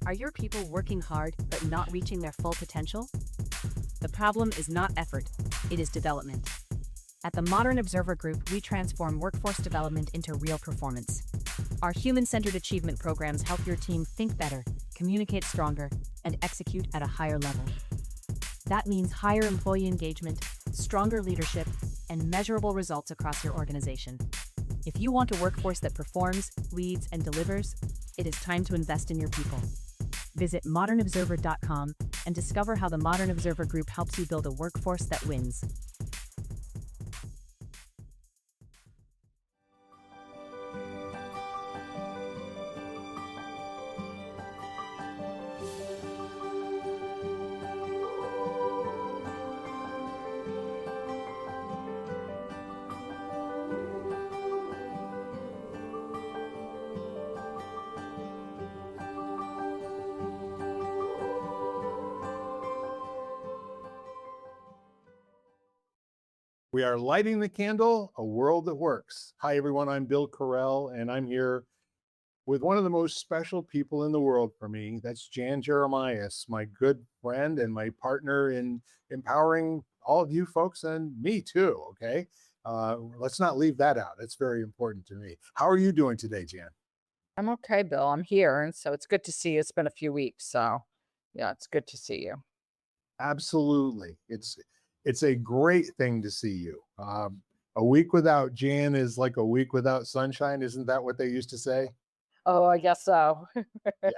Are your people working hard but not reaching their full potential? The problem is not effort, it is development. At the Modern Observer Group, we transform workforce development into real performance. Our human-centered achievement programs help your team think better, communicate stronger, and execute at a higher level. That means higher employee engagement, stronger leadership, and measurable results across your organization. If you want a workforce that performs, leads, and delivers, it is time to invest in your people. Visit modernobserver.com and discover how the Modern Observer Group helps you build a workforce that wins. We are lighting the candle, a world that works. Hi, everyone. I'm Bill Correll, and I'm here with one of the most special people in the world for me. That's Jan Jeremias, my good friend and my partner in empowering all of you folks and me too. Okay. Let's not leave that out. It's very important to me. How are you doing today, Jan? I'm okay, Bill. I'm here, and so it's good to see you. It's been a few weeks, so yeah, it's good to see you. Absolutely. It's a great thing to see you. A week without Jan is like a week without sunshine. Isn't that what they used to say? Oh, I guess so. Yeah.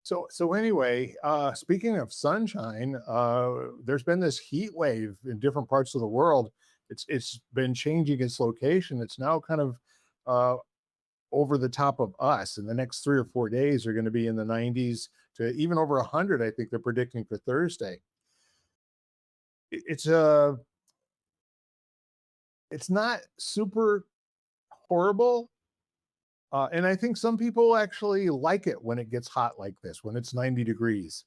So anyway, speaking of sunshine, there's been this heat wave in different parts of the world. It's been changing its location. It's now kind of uh, over the top of us. And the next 3 or 4 days are going to be in the 90s to even over 100. I think they're predicting for Thursday. It- It's uh, it's not super horrible. And I think some people actually like it when it gets hot like this, when it's 90 degrees.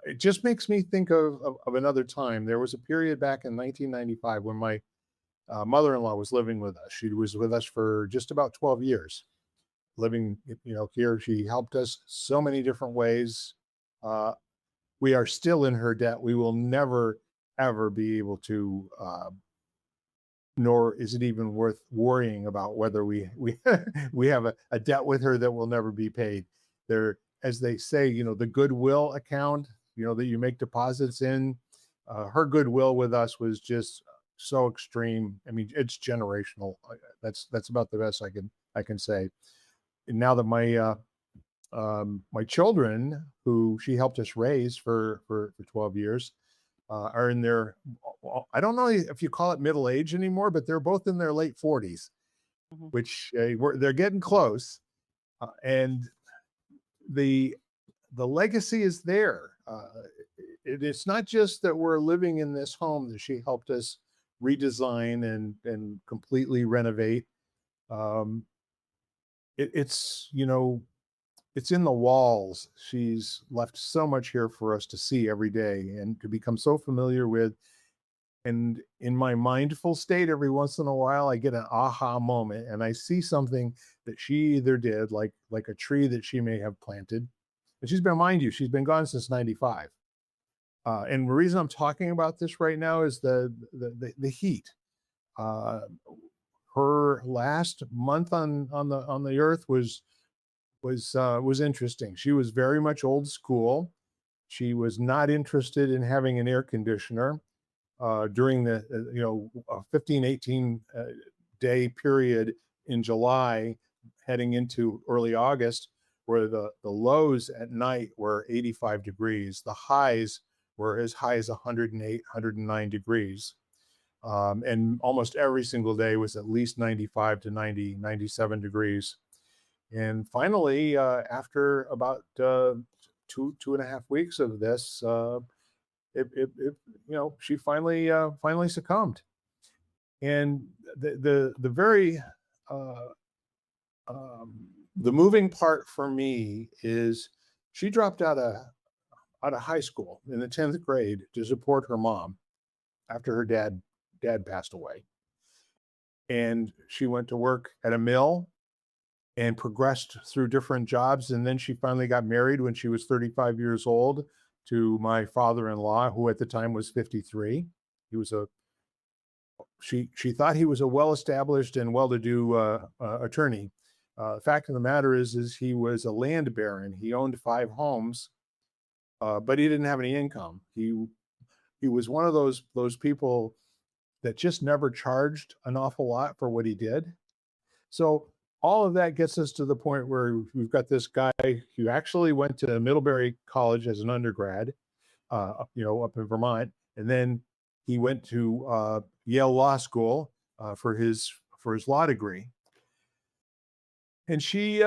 It just makes me think of another time. There was a period back in 1995 when my mother-in-law was living with us. She was with us for just about 12 years, living, here. She helped us so many different ways. Uh, we are still in her debt. We will never, ever be able to, nor is it even worth worrying about whether we we have a debt with her that will never be paid. There, as they say, the goodwill account, that you make deposits in. Her goodwill with us was just so extreme. I mean, it's generational. That's about the best I can say. And now that my children, who she helped us raise for 12 years, are in their, I don't know if you call it middle age anymore, but they're both in their late 40s, Mhm. which they're getting close. And the the legacy is there. It's not just that we're living in this home that she helped us redesign and completely renovate. Um, it's in the walls. She's left so much here for us to see every day and to become so familiar with. And in my mindful state, every once in a while, I get an aha moment and I see something that she either did, like a tree that she may have planted. And she's been, mind you, she's been gone since 95. And the reason I'm talking about this right now is the heat. Uh, Her last month on the earth was interesting. She was very much old school. She was not interested in having an air conditioner during the 15, 18 day period in July, heading into early August, where the lows at night were 85 degrees. The highs were as high as 108, 109 degrees. And almost every single day was at least 95 to 90, 97 degrees. And finally, after about 2.5 weeks of this, she finally succumbed. And the very uh, um, the moving part for me is she dropped out of high school in the 10th grade to support her mom after her dad passed away. And she went to work at a mill and progressed through different jobs. And then she finally got married when she was 35 years old to my father-in-law, who at the time was 53. He was a she thought he was a well-established and well-to-do attorney. The fact of the matter is he was a land baron. He owned 5 homes, but he didn't have any income. He was one of those people that just never charged an awful lot for what he did. So all of that gets us to the point where we've got this guy who actually went to Middlebury College as an undergrad, up in Vermont, and then he went to Yale Law School for his law degree. And she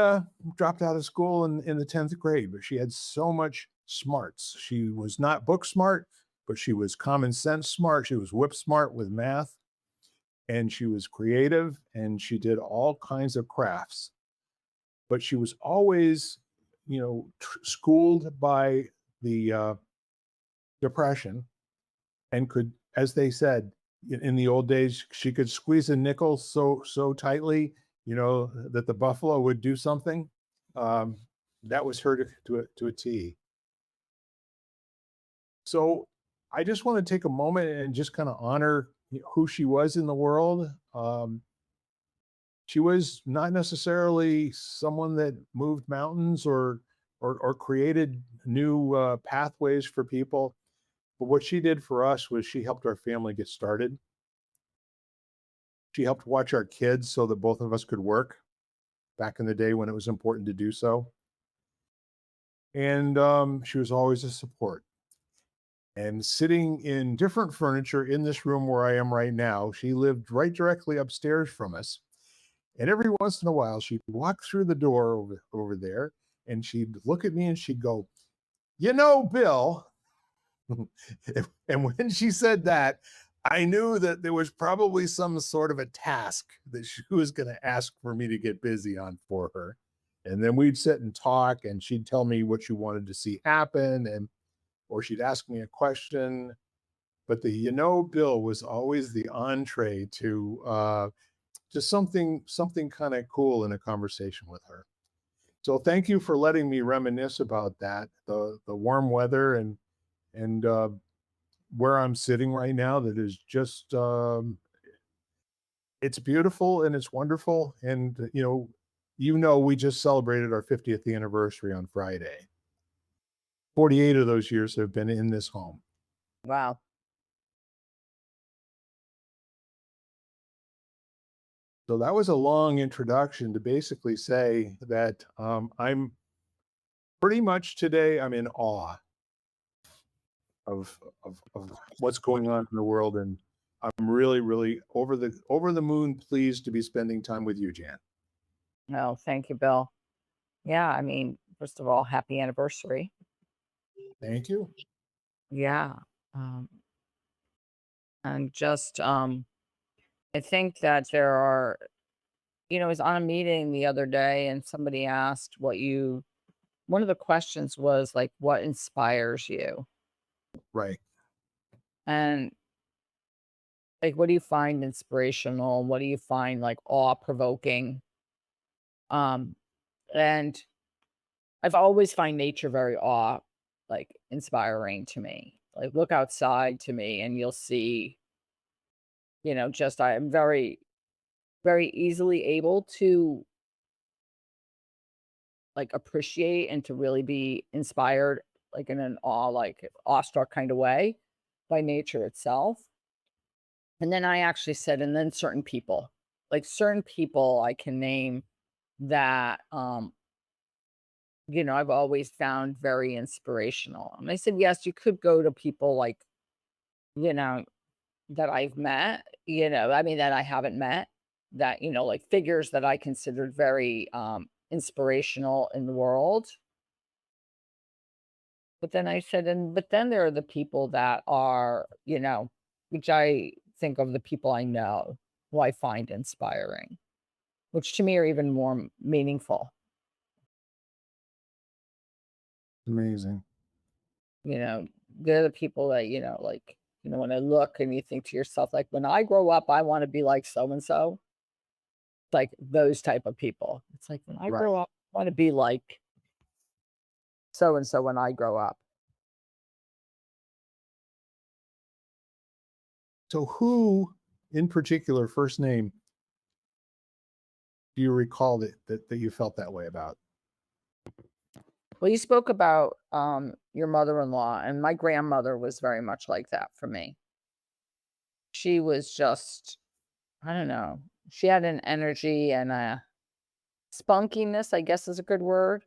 dropped out of school in the 10th grade, but she had so much smarts. She was not book smart, but she was common sense smart. She was whip smart with math, and she was creative, and she did all kinds of crafts. But she was always, schooled by the depression, and could, as they said in the old days, she could squeeze a nickel so tightly, that the buffalo would do something. Um, that was her to a T. So I just want to take a moment and just kind of honor who she was in the world. She was not necessarily someone that moved mountains or created new pathways for people. But what she did for us was she helped our family get started. She helped watch our kids so that both of us could work back in the day when it was important to do so. And she was always a support. And sitting in different furniture in this room where I am right now, she lived right directly upstairs from us. And every once in a while, she'd walk through the door over there, and she'd look at me and she'd go, Bill. And when she said that, I knew that there was probably some sort of a task that she was going to ask for me to get busy on for her. And then we'd sit and talk, and she'd tell me what she wanted to see happen, or she'd ask me a question. But the Bill was always the entree to just something kind of cool in a conversation with her. So thank you for letting me reminisce about that, the warm weather and where I'm sitting right now. That is just it's beautiful and it's wonderful. And we just celebrated our 50th anniversary on Friday. 48 of those years have been in this home. Wow. So that was a long introduction to basically say that I'm pretty much today, I'm in awe of what's going on in the world. And I'm really, really over the moon pleased to be spending time with you, Jan. No, thank you, Bill. Yeah, I mean, first of all, happy anniversary. Thank you. Yeah. Um, and just I think that there are, I was on a meeting the other day and somebody asked one of the questions was like, what inspires you? Right. And like, what do you find inspirational? What do you find like awe provoking? Um, and I've always find nature very like inspiring to me. Like look outside to me and you'll see, just I am very, very easily able to like appreciate and to really be inspired like in an awestruck kind of way by nature itself. And then I actually said, and then certain people I can name that I've always found very inspirational. And I said, yes, you could go to people like, you know, that I've met, I mean, that I haven't met, that, like figures that I considered very inspirational in the world. But then I said, but then there are the people that are, which I think of the people I know who I find inspiring, which to me are even more meaningful. Amazing. They're the people that, like, when I look and you think to yourself, like, when I grow up, I want to be like so and so. like those type of people. It's like when I Right. grow up, I want to be like so and so when I grow up. So who in particular, first name, do you recall that you felt that way about? Well, you spoke about your mother-in-law, and my grandmother was very much like that for me. She was just, I don't know, she had an energy and a spunkiness, I guess is a good word,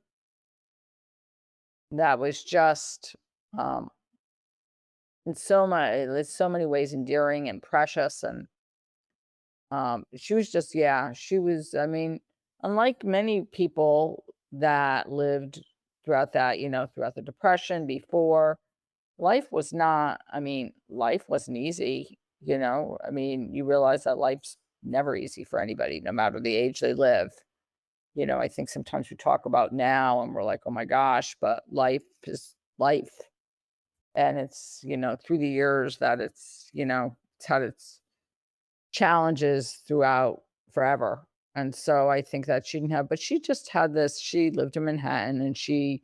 that was just um in so many ways endearing and precious. And she was just, yeah, she was, I mean, unlike many people that lived throughout that, throughout the depression before, life was not, I mean, life wasn't easy, I mean, you realize that life's never easy for anybody, no matter the age they live. I think sometimes we talk about now and we're like, oh my gosh, but life is life. And it's, through the years that it's had its challenges throughout forever. And so I think that she didn't have, but she just had this, she lived in Manhattan, and she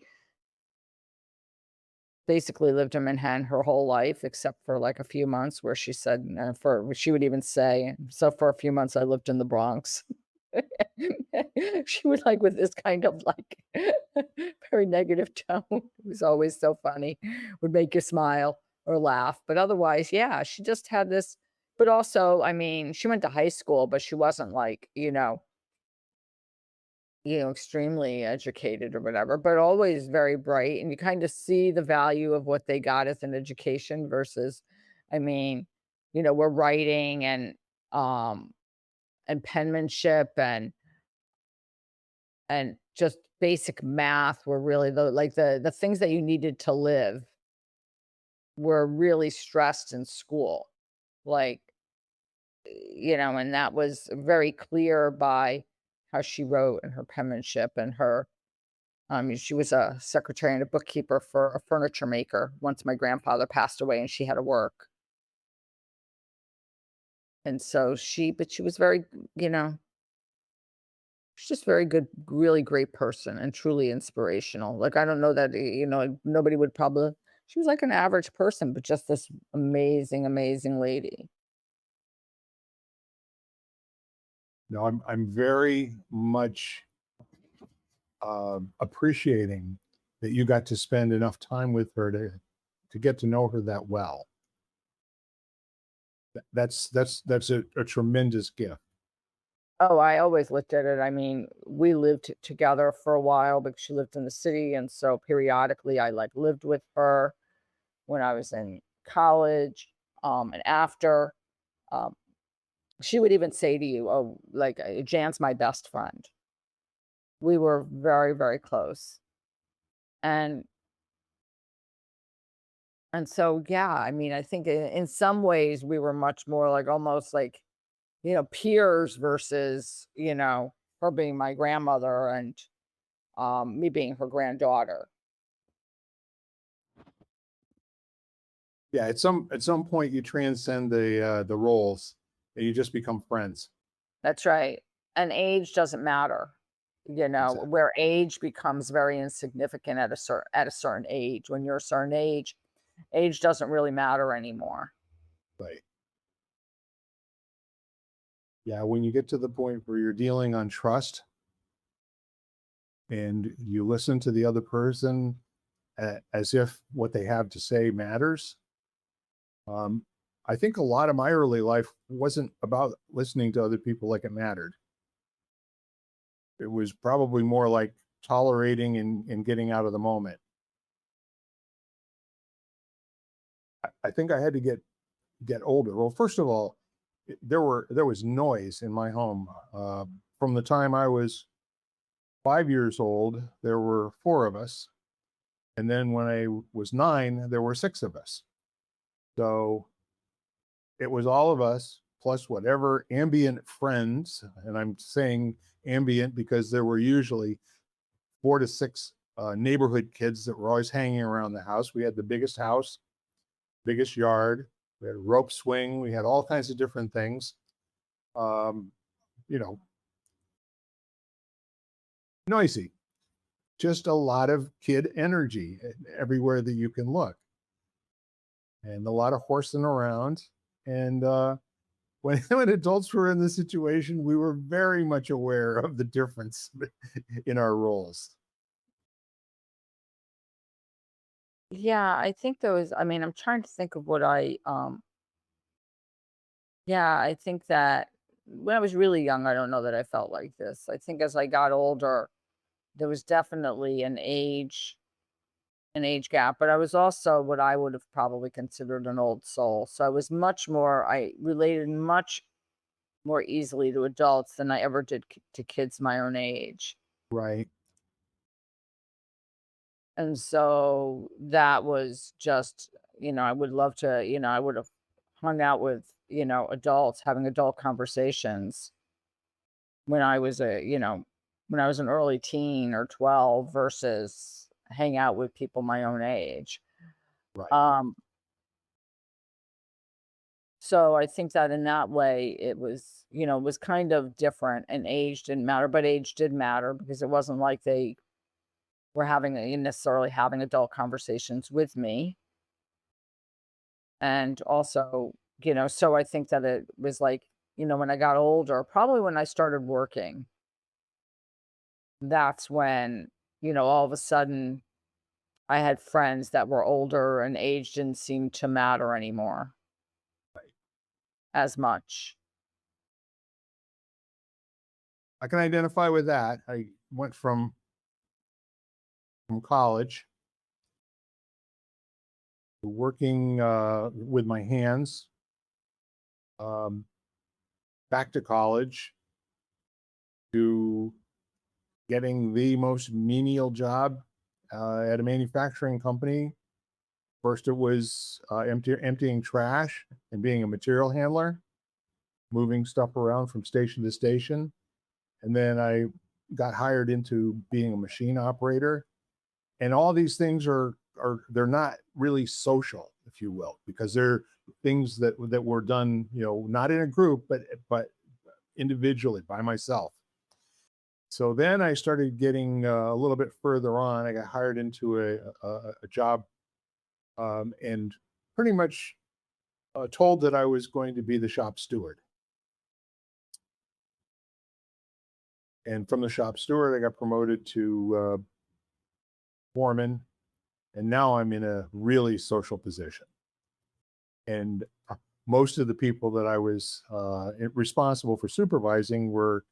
basically lived in Manhattan her whole life, except for like a few months where she said, she would even say, so for a few months I lived in the Bronx. She would, like, with this kind of like very negative tone. It was always so funny, would make you smile or laugh. But otherwise, yeah, she just had this. But also, I mean, she went to high school, but she wasn't like, extremely educated or whatever, but always very bright. And you kind of see the value of what they got as an education versus, I mean, we're writing um and penmanship and just basic math were really the things that you needed to live were really stressed in school. Like, and that was very clear by how she wrote and her penmanship and her she was a secretary and a bookkeeper for a furniture maker once my grandfather passed away and she had to work. And so but she was very, she's just very good, really great person and truly inspirational. Like, I don't know that, nobody would probably, she was like an average person, but just this amazing, amazing lady. No, I'm very much appreciating that you got to spend enough time with her to get to know her that well. That's a tremendous gift. Oh, I always looked at it. I mean, we lived together for a while because she lived in the city. And so periodically I like lived with her when I was in college. And after, um, she would even say to you, oh, like, Jan's my best friend. We were very, very close. And so, yeah, I mean, I think in some ways we were much more like almost like, peers versus, her being my grandmother and me being her granddaughter. Yeah, at some point you transcend the roles and you just become friends. That's right. And age doesn't matter, Exactly. where age becomes very insignificant at a certain age. When you're a certain age doesn't really matter anymore. Right. Yeah, when you get to the point where you're dealing on trust and you listen to the other person as if what they have to say matters. Um, I think a lot of my early life wasn't about listening to other people like it mattered. It was probably more like tolerating and getting out of the moment. I think I had to get older. Well, first of all, there was noise in my home from the time I was 5 years old. There were four of us, and then when I was nine, there were six of us. So it was all of us plus whatever ambient friends, and I'm saying ambient because there were usually four to six neighborhood kids that were always hanging around the house. We had the biggest house, biggest yard. We had a rope swing. We had all kinds of different things. Um, you know, noisy, just a lot of kid energy everywhere that you can look, and a lot of horsing around. And when when adults were in this situation, we were very much aware of the difference in our roles. Yeah, I think there was, I mean, I'm trying to think of what yeah, I think that when I was really young, I don't know that I felt like this. I think as I got older, there was definitely an age gap, but I was also what I would have probably considered an old soul. So I was much more, I related much more easily to adults than I ever did to kids my own age. Right. And so that was just, I would love to, I would have hung out with, adults, having adult conversations when I was when I was an early teen or 12 versus hang out with people my own age. Right. Um, so I think that in that way it was, it was kind of different and age didn't matter, but age did matter because it wasn't like they were necessarily having adult conversations with me. And also, so I think that it was like, when I got older, probably when I started working, that's when, all of a sudden I had friends that were older and age didn't seem to matter anymore as much. I can identify with that. I went from college to working with my hands, um, back to college, to getting the most menial job at a manufacturing company. First, it was emptying trash and being a material handler, moving stuff around from station to station. And then I got hired into being a machine operator. And all these things they're not really social, if you will, because they're things that were done, not in a group, but individually by myself. So then I started getting a little bit further on. I got hired into a job, and pretty much told that I was going to be the shop steward. And from the shop steward, I got promoted to foreman, and now I'm in a really social position. And most of the people that I was responsible for supervising were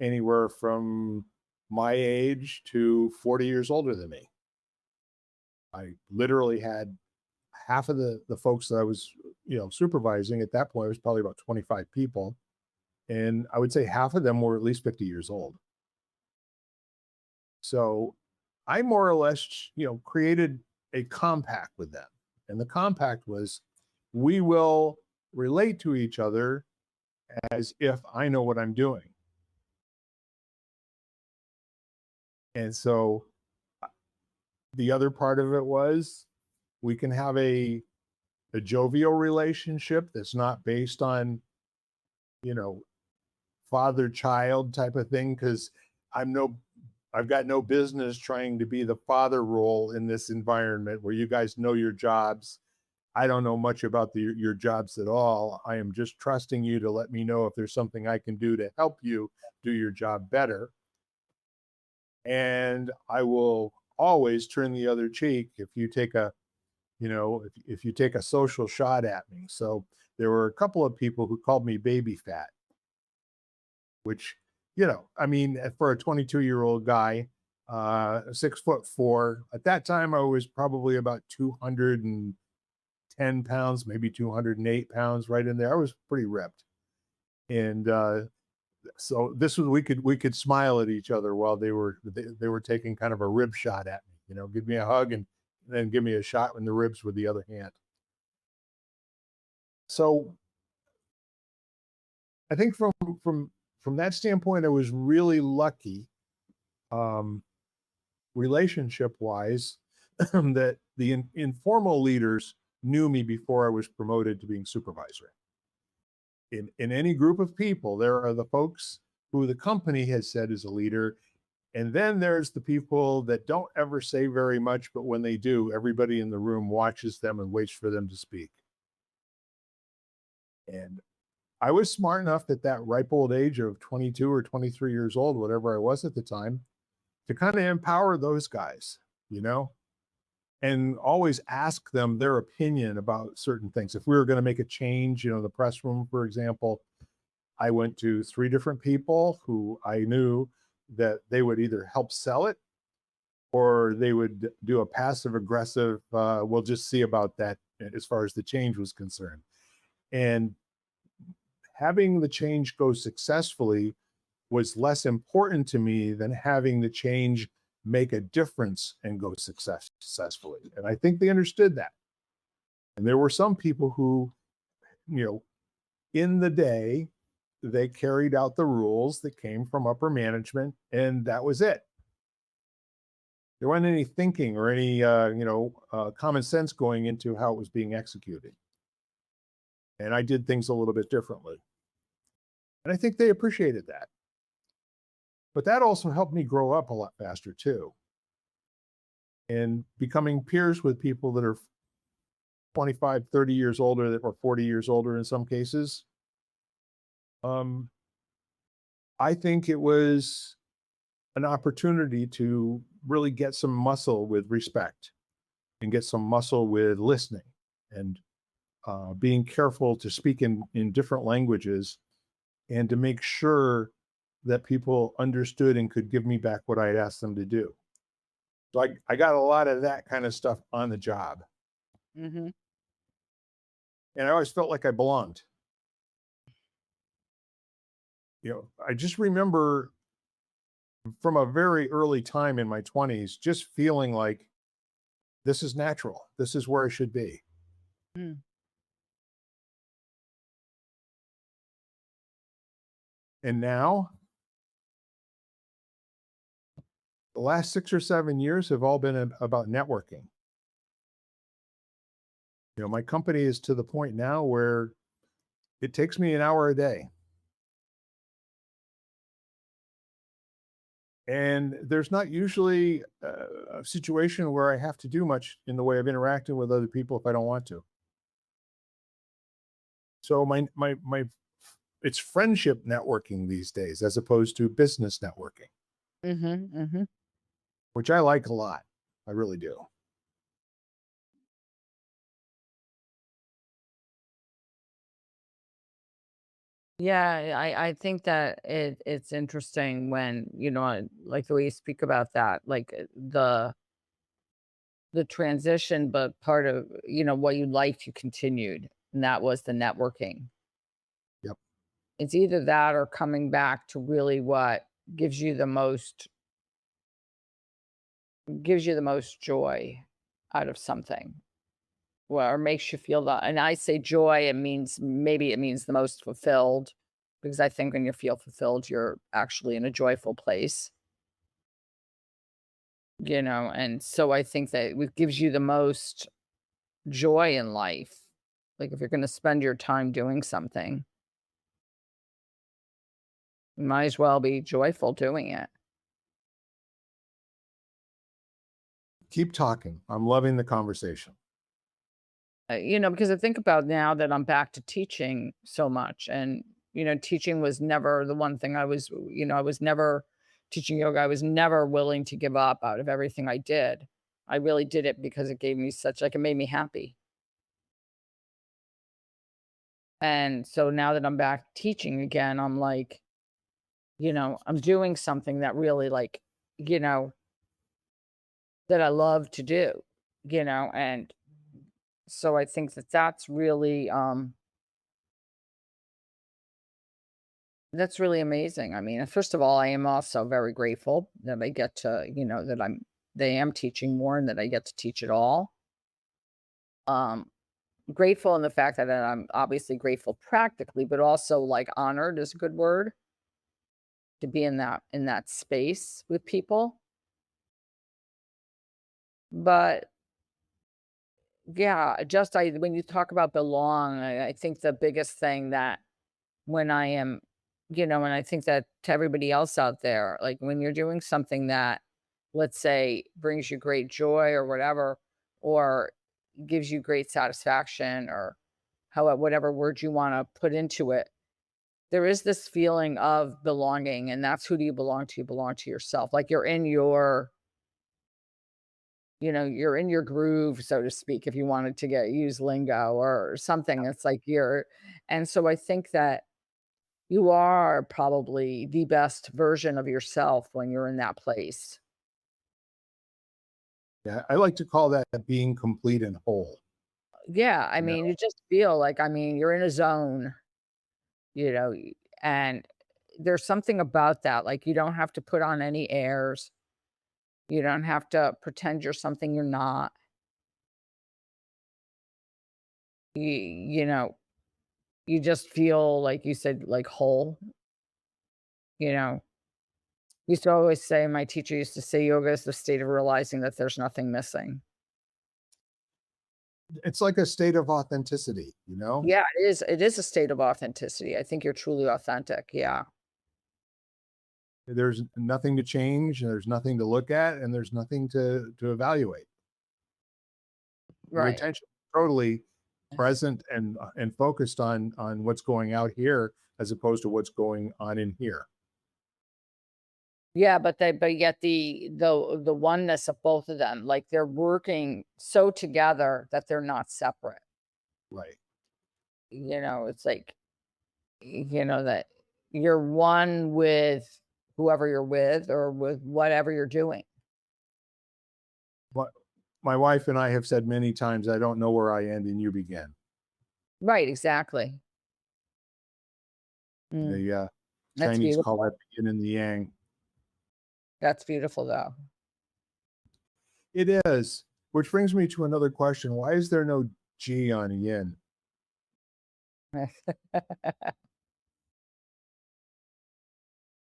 anywhere from my age to 40 years older than me. I literally had half of the folks that I was, supervising at that point, it was probably about 25 people. And I would say half of them were at least 50 years old. So I more or less, created a compact with them. And the compact was, we will relate to each other as if I know what I'm doing. And so the other part of it was, we can have a jovial relationship that's not based on, you know, father child type of thing, because I'm no I've got no business trying to be the father role in this environment where you guys know your jobs. I don't know much about your jobs at all. I am just trusting you to let me know if there's something I can do to help you do your job better. And I will always turn the other cheek if you take a, if you take a social shot at me. So there were a couple of people who called me baby fat, which, I mean, for a 22-year-old guy, 6'4", at that time, I was probably about 210 pounds, maybe 208 pounds, right in there. I was pretty ripped. And so this was, we could smile at each other while they were taking kind of a rib shot at me, give me a hug and then give me a shot in the ribs with the other hand. So I think from that standpoint, I was really lucky, um, relationship wise, that the informal leaders knew me before I was promoted to being supervisor. In any group of people, there are the folks who the company has said is a leader, And then there's the people that don't ever say very much, but when they do, everybody in the room watches them and waits for them to speak. And I was smart enough at that ripe old age of 22 or 23 years old, whatever I was at the time, to kind of empower those guys, you know, and always ask them their opinion about certain things. If we were going to make a change, the press room, for example, I went to 3 different people who I knew that they would either help sell it or they would do a passive aggressive, we'll just see about that as far as the change was concerned. And having the change go successfully was less important to me than having the change make a difference and go successfully. And I think they understood that. And there were some people who, in the day, they carried out the rules that came from upper management, and that was it. There wasn't any thinking or any, common sense going into how it was being executed. And I did things a little bit differently. And I think they appreciated that. But that also helped me grow up a lot faster too. And becoming peers with people that are 25, 30 years older or 40 years older in some cases. I think it was an opportunity to really get some muscle with respect and get some muscle with listening and being careful to speak in different languages and to make sure that people understood and could give me back what I had asked them to do. So I got a lot of that kind of stuff on the job. Mm-hmm. And I always felt like I belonged. I just remember from a very early time in my 20s, just feeling like this is natural. This is where I should be. Mm. And now, the last 6 or 7 years have all been about networking. My company is to the point now where it takes me an hour a day. And there's not usually a situation where I have to do much in the way of interacting with other people if I don't want to. So it's friendship networking these days as opposed to business networking. Mm-hmm. Mm-hmm. Which I like a lot. I really do. Yeah, I think that it's interesting when, like the way you speak about that, like the transition, but part of, what you liked, you continued, and that was the networking. Yep. It's either that or coming back to really what gives you the most joy out of something. Well, or makes you feel that, and I say joy, it means the most fulfilled, because I think when you feel fulfilled, you're actually in a joyful place. And so I think that it gives you the most joy in life. Like if you're going to spend your time doing something, you might as well be joyful doing it. Keep talking. I'm loving the conversation. Because I think about now that I'm back to teaching so much, and teaching was never the one thing I was never teaching yoga. I was never willing to give up out of everything I did. I really did it because it gave me it made me happy. And so now that I'm back teaching again, I'm like, I'm doing something that really that I love to do, and so I think that that's really amazing. I mean, first of all, I am also very grateful that I get to, that I am teaching more and that I get to teach it all. Grateful in the fact that I'm obviously grateful practically, but also like honored is a good word to be in that space with people. But yeah, when you talk about belong, I think the biggest thing that when I am and I think that to everybody else out there, like when you're doing something that, let's say, brings you great joy or whatever, or gives you great satisfaction, or whatever word you want to put into it, there is this feeling of belonging. And that's, who do you belong to? You belong to yourself. Like you're in your groove, so to speak, if you wanted to use lingo or something. It's like and so I think that you are probably the best version of yourself when you're in that place. Yeah, I like to call that being complete and whole. Yeah, I You know, mean, you just feel like, you're in a zone, you know, and there's something about that. Like, you don't have to put on any airs. You don't have to pretend you're something you're not. You know, you just feel like you said, like whole, you know. Used to always say, my teacher used to say, yoga is the state of realizing that there's nothing missing. it's like a state of authenticity, you know? Yeah, it is. It is a state of authenticity. I think you're truly authentic. Yeah. There's nothing to change, there's nothing to look at, and there's nothing to evaluate. Your Right. attention is totally present and focused on what's going out here as opposed to what's going on in here. Yeah, but yet the oneness of both of them, like they're working so together that they're not separate. Right. It's like, that you're one with whoever you're with or with whatever you're doing. But my wife and I have said many times, I don't know where I end and you begin. Right, exactly. Mm, The that's Chinese call beautiful. that the yin and the yang. That's beautiful though. It is, which brings me to another question. Why is there no G on yin?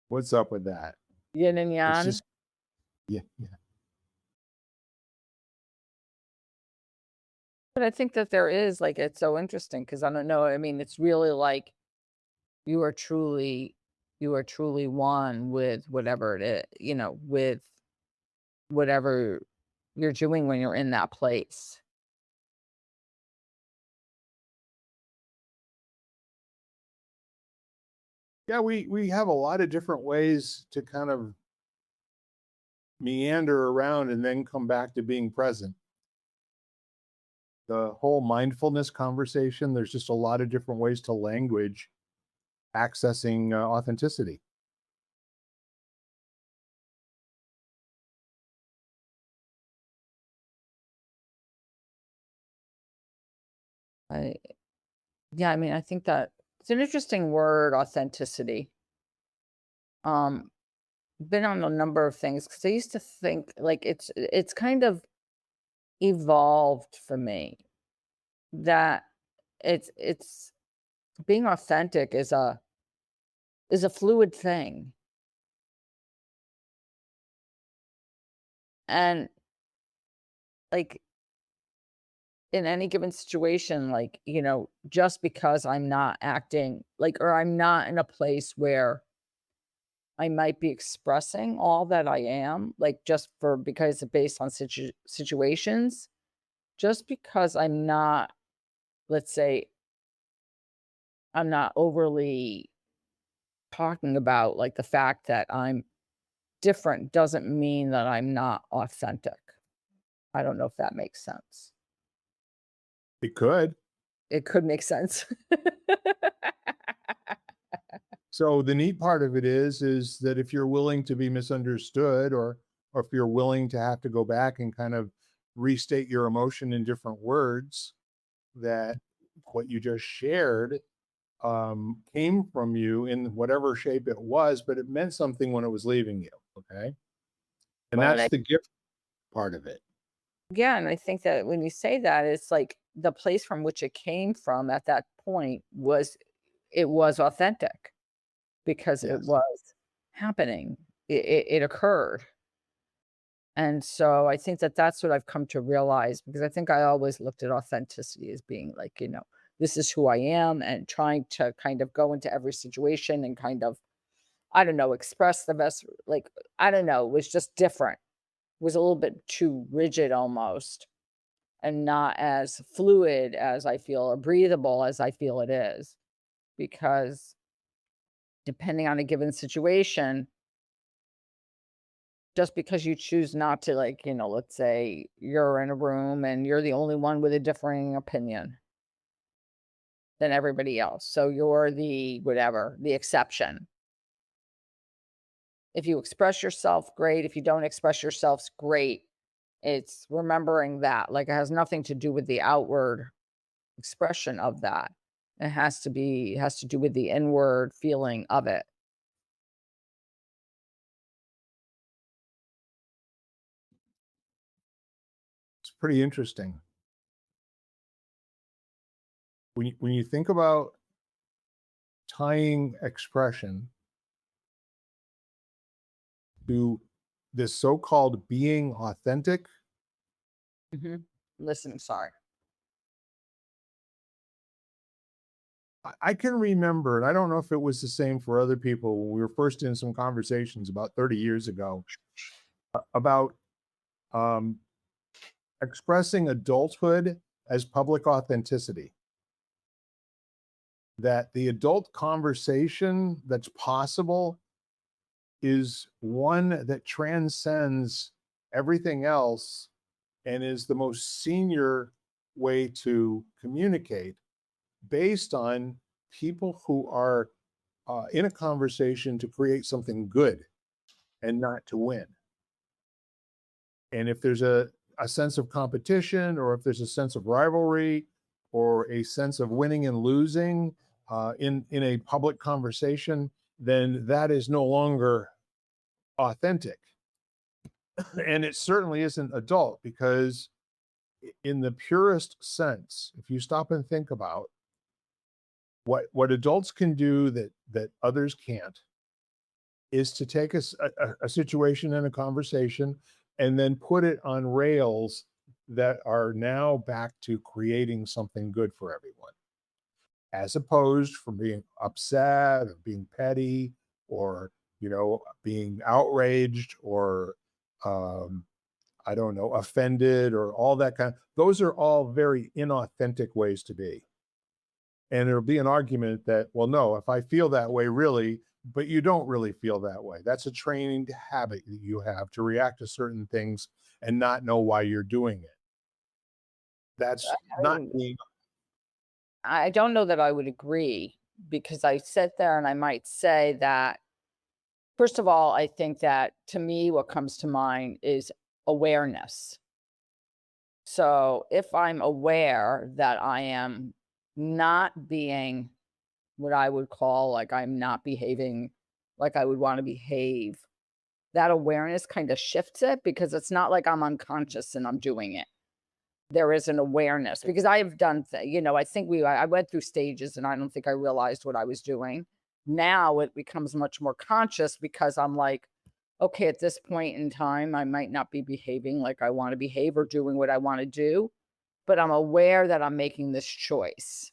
What's up with that? Yin and It's yang. just, yeah, yeah. But I think that there is, like, it's so interesting because I don't know. I mean, it's really like you are truly, one with whatever it is, with whatever you're doing when you're in that place. Yeah, we have a lot of different ways to kind of meander around and then come back to being present. The whole mindfulness conversation, there's just a lot of different ways to language accessing authenticity. I Yeah, I mean, I think that it's an interesting word, authenticity. Um, been on a number of things because I used to think like it's kind of evolved for me that it's being authentic is a fluid thing. And like in any given situation, like, just because I'm not acting like, or I'm not in a place where I might be expressing all that I am, like just because it's based on situations, just because I'm not, let's say, I'm not overly talking about like the fact that I'm different doesn't mean that I'm not authentic. I don't know if that makes sense. It could. It could make sense. So the neat part of it is that if you're willing to be misunderstood, or if you're willing to have to go back and kind of restate your emotion in different words, that what you just shared came from you in whatever shape it was, but it meant something when it was leaving you. Okay. And Well, and that's the gift part of it. yeah, and I think that when you say that, it's like the place from which it came from at that point was authentic because it Yes. was happening. It occurred. And so I think that that's what I've come to realize because I think I always looked at authenticity as being like, this is who I am, and trying to kind of go into every situation and kind of, I don't know, express the best, like, I don't know, it was just different. It was a little bit too rigid almost, and not as fluid as I feel, or breathable as I feel it is. Because depending on a given situation, just because you choose not to, like, let's say you're in a room and you're the only one with a differing opinion than everybody else. So you're the whatever, the exception. If you express yourself, great. If you don't express yourself, great. It's remembering that, like, it has nothing to do with the outward expression of that. It has to do with the inward feeling of it. It's pretty interesting. When you think about tying expression to this so-called being authentic, Listening, sorry. I can remember, and I don't know if it was the same for other people, when we were first in some conversations about 30 years ago about um, expressing adulthood as public authenticity. That the adult conversation that's possible is one that transcends everything else and is the most senior way to communicate, based on people who are in a conversation to create something good and not to win. And if there's a sense of competition, or if there's a sense of rivalry, or a sense of winning and losing in a public conversation, then that is no longer authentic. And it certainly isn't adult, because in the purest sense, if you stop and think about what adults can do that others can't, is to take a situation and a conversation and then put it on rails that are now back to creating something good for everyone, as opposed from being upset or being petty, or being outraged, or um, I don't know, offended, or all that kind. Those are all very inauthentic ways to be. And there'll be an argument that, well, no, if I feel that way, really, but you don't really feel that way. That's a trained habit that you have to react to certain things and not know why you're doing it. That's not I being. I don't know that I would agree, because I sit there and I might say that, first of all, I think that to me, what comes to mind is awareness. So if I'm aware that I am not being what I would call, like, I'm not behaving like I would want to behave, that awareness kind of shifts it, because it's not like I'm unconscious and I'm doing it. There is an awareness, because I have done, I think I went through stages and I don't think I realized what I was doing. Now it becomes much more conscious, because I'm like, okay, at this point in time, I might not be behaving like I want to behave or doing what I want to do, but I'm aware that I'm making this choice.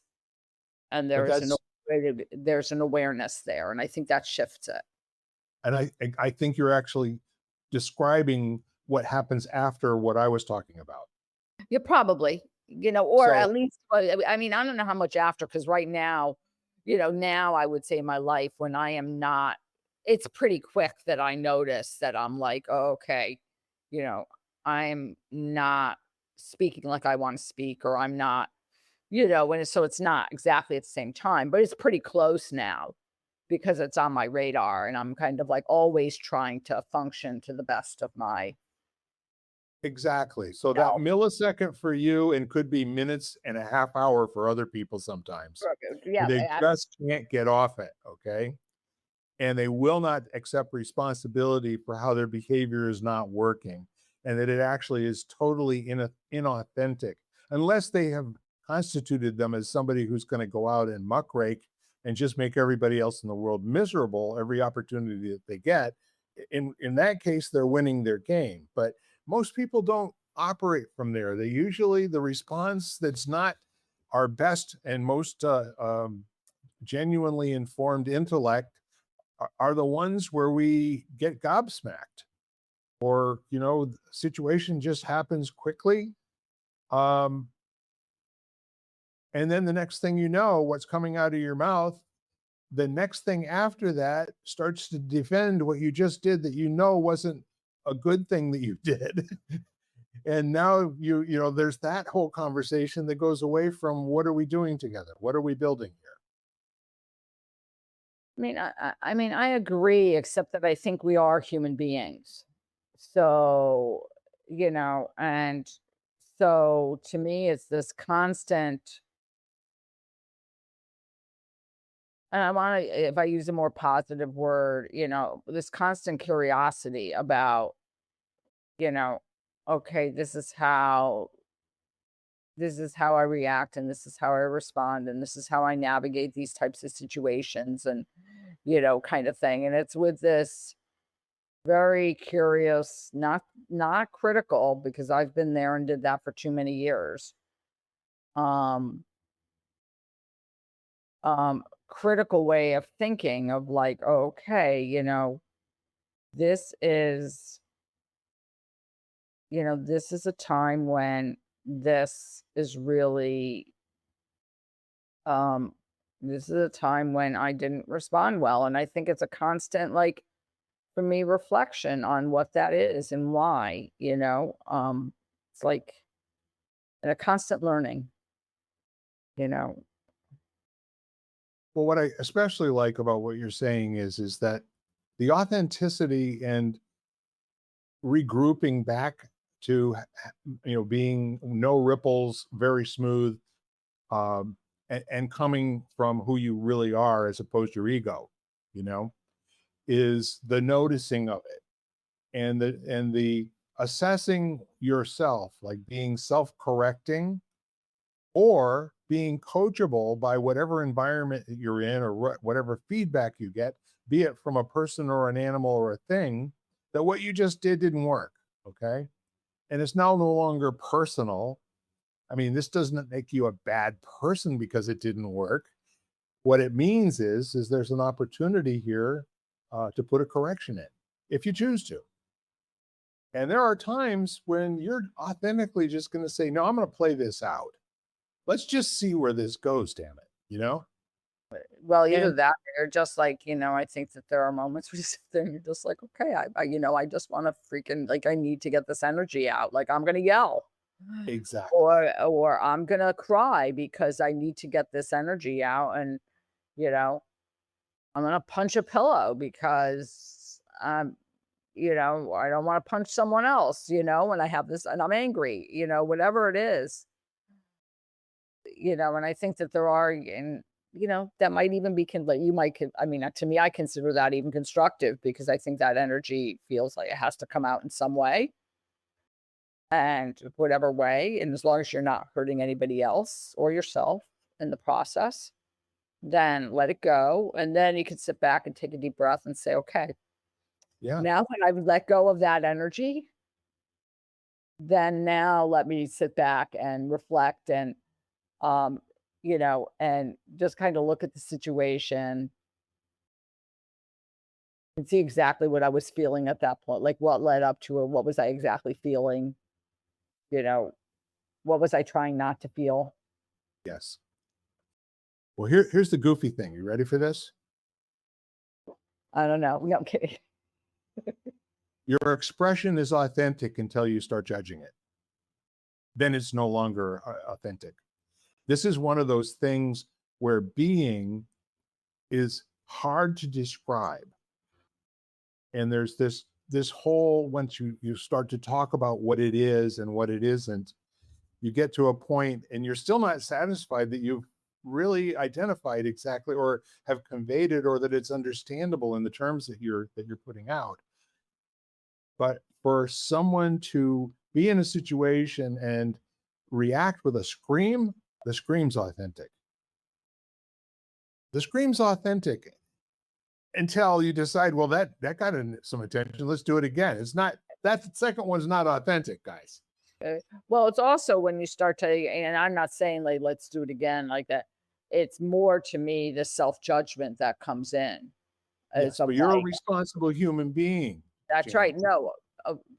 And But that's there's an awareness there. And I think that shifts it. and I think you're actually describing what happens after what I was talking about. Yeah, probably, or So at least, I mean, I don't know how much after, because right now, now I would say in my life, when I am not, it's pretty quick that I notice that I'm like, oh, okay, you know, I'm not speaking like I want to speak, or I'm not, so it's not exactly at the same time, but it's pretty close now, because it's on my radar and I'm kind of like always trying to function to the best of my exactly. So that self. millisecond for you, and could be minutes and a half hour for other people sometimes. Yeah, They just can't get off it, okay? And they will not accept responsibility for how their behavior is not working, and that it actually is totally inauthentic, unless they have constituted them as somebody who's going to go out and muckrake and just make everybody else in the world miserable every opportunity that they get. In that case, they're winning their game. But most people don't operate from there. They usually, the response that's not our best and most genuinely informed intellect are the ones where we get gobsmacked, or the situation just happens quickly. Um, and then the next thing you know, what's coming out of your mouth, the next thing after that starts to defend what you just did that wasn't a good thing that you did. And now there's that whole conversation that goes away from what are we doing together? What are we building here? I agree, except that I think we are human beings. So, and so to me, it's this constant, and I want to, if I use a more positive word, this constant curiosity about, you know, okay, this is how I react, and this is how I respond, and this is how I navigate these types of situations, and, kind of thing. And it's with this very curious, not critical, because I've been there and did that for too many years. Um, Critical way of thinking of like, okay, this is, this is a time when this is really, um, this is a time when I didn't respond well. And I think it's a constant, like, for me, reflection on what that is and why, it's like, and a constant learning, you know. Well, what I especially like about what you're saying is that the authenticity and regrouping back to being no ripples, very smooth, and coming from who you really are as opposed to your ego, you know, is the noticing of it, and the assessing yourself, like being self-correcting or being coachable by whatever environment that you're in, or whatever feedback you get, be it from a person or an animal or a thing, that what you just didn't work. Okay. And it's now no longer personal. I mean, this doesn't make you a bad person because it didn't work. What it means is there's an opportunity here to put a correction in if you choose to. And there are times when you're authentically just going to say, no, I'm going to play this out. Let's just see where this goes, damn it, Well, either And that or just like, I think that there are moments where you sit there and you're just like, okay, I just want to freaking, like, I need to get this energy out. Like, I'm going to yell, exactly. or I'm going to cry because I need to get this energy out. And, you know, I'm going to punch a pillow because, I don't want to punch someone else, when I have this and I'm angry, whatever it is, and I think that there are, and, that might even be, to me, I consider that even constructive, because I think that energy feels like it has to come out in some way, and whatever way. And as long as you're not hurting anybody else or yourself in the process, then let it go. And then you can sit back and take a deep breath and say, okay, Yeah. now that I've let go of that energy, then now let me sit back and reflect, and, um, and just kind of look at the situation and see exactly what I was feeling at that point. Like, what led up to it? What was I exactly feeling? You know, what was I trying not to feel? Yes. Well, here's the goofy thing. You ready for this? I don't know. No, I'm kidding. Your expression is authentic until you start judging it. Then it's no longer authentic. This is one of those things where being is hard to describe. And there's this whole, once you start to talk about what it is and what it isn't, you get to a point and you're still not satisfied that you've really identified exactly or have conveyed it, or that it's understandable in the terms that you're putting out. But for someone to be in a situation and react with a scream, the scream's authentic. The scream's authentic until you decide, well, that got some attention. Let's do it again. It's not, that second one's not authentic, guys. Well, it's also when you start to, and I'm not saying like let's do it again like that. It's more to me the self judgment that comes in. It's Yes, of but you're a like, responsible human being, that's right. Jane. No,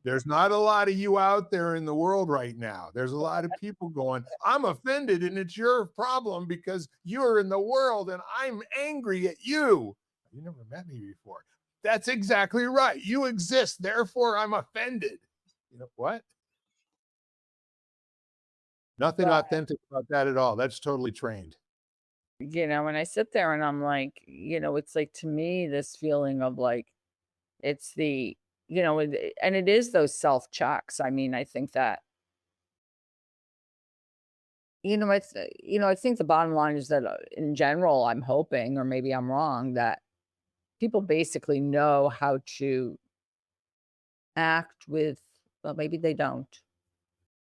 There's not a lot of you out there in the world right now. There's a lot of people going, I'm offended and it's your problem because you're in the world and I'm angry at you. You never met me before. That's exactly right. You exist, therefore I'm offended. You know what? Nothing but authentic about that at all. That's totally trained. when I sit there and I'm like, it's like to me this feeling of like it's the, and it is those self checks. I mean, I think that, I think the bottom line is that in general, I'm hoping, or maybe I'm wrong, that people basically know how to act with, well, maybe they don't.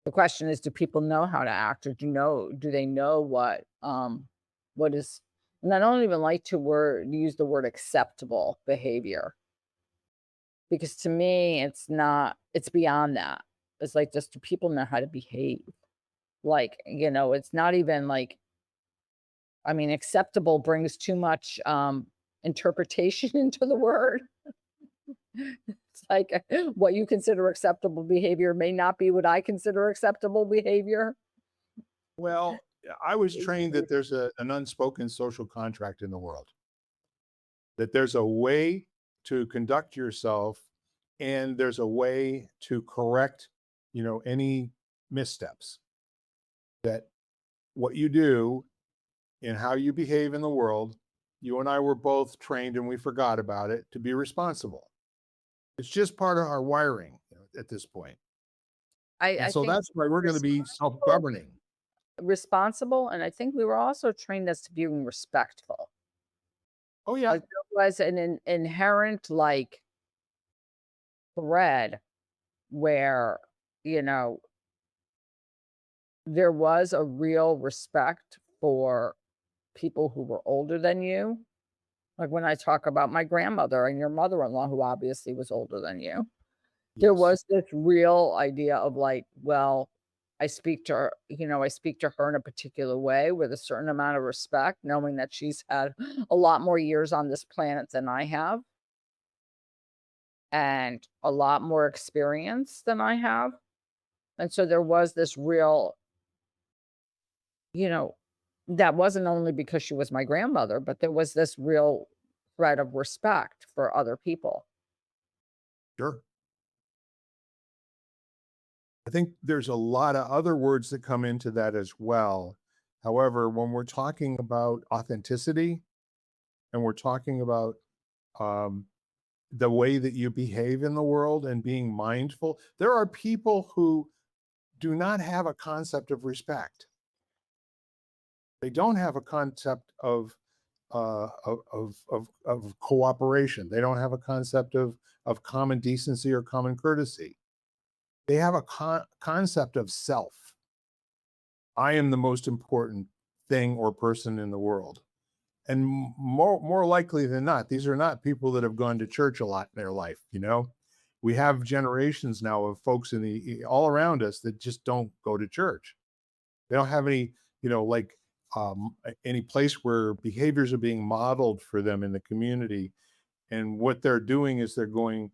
The question is, do people know how to act, or do they know what is, and I don't even like to use the word acceptable behavior, because to me, it's beyond that. It's like, just do people know how to behave? Like, it's not even like, I mean, acceptable brings too much interpretation into the word. It's like what you consider acceptable behavior may not be what I consider acceptable behavior. Well, I was trained that there's an unspoken social contract in the world, that there's a way to conduct yourself and there's a way to correct, any missteps. That what you do and how you behave in the world, you and I were both trained and we forgot about it to be responsible. It's just part of our wiring, at this point. And I so think that's why we're going to be responsible, self-governing. responsible, and I think we were also trained as to being respectful. Oh yeah. Like there was an inherent like thread where, you know, there was a real respect for people who were older than you. Like when I talk about my grandmother and your mother-in-law, who obviously was older than you, there Yes. was this real idea of like, well, I speak to her in a particular way with a certain amount of respect, knowing that she's had a lot more years on this planet than I have and a lot more experience than I have. And so there was this real, you know, that wasn't only because she was my grandmother, but there was this real thread of respect for other people. Sure. I think there's a lot of other words that come into that as well. However, when we're talking about authenticity and we're talking about um, the way that you behave in the world and being mindful, there are people who do not have a concept of respect. They don't have a concept of cooperation. They don't have a concept of common decency or common courtesy. They have a concept of self. I am the most important thing or person in the world. And more likely than not, these are not people that have gone to church a lot in their life. We have generations now of folks in the all around us that just don't go to church. They don't have any, like any place where behaviors are being modeled for them in the community. And what they're doing is they're going,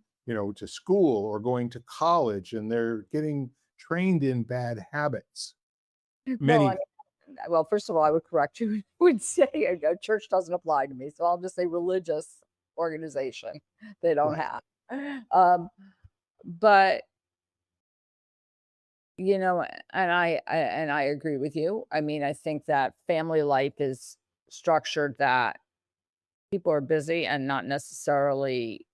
to school or going to college and they're getting trained in bad habits. Well, I Many, well, first of all, I would correct you. Would say a church doesn't apply to me, so I'll just say religious organization. They don't right. have. Um, but and I agree with you. I mean, I think that family life is structured that people are busy and not necessarily